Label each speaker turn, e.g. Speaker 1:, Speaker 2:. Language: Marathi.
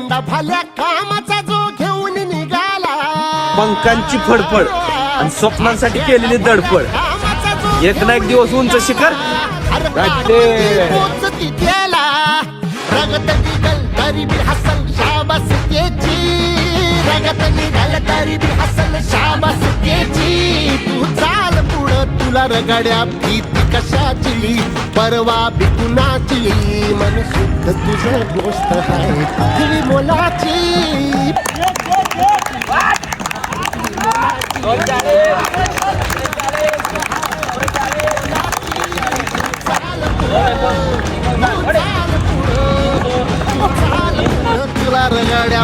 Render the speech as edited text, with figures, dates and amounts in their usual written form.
Speaker 1: धंदा भाल्या कामाचा जो घेऊन निघाला,
Speaker 2: पंखांची फडफड आणि स्वप्नांसाठी केलेली धडपड, एक ना एक दिवस उंच शिखर
Speaker 1: पोचती त्याला. रगत निघल तरी बी हसल शाबास त्याची, रगत निघल तरी बी हसल शाबास त्याची. तू चाल पुढं तुला रगड्या भीती कशाची, परवा बी कुणाची, मन शुद्ध तुझं गोष्ट आहे तुझी मोलाची. तुला रगड्या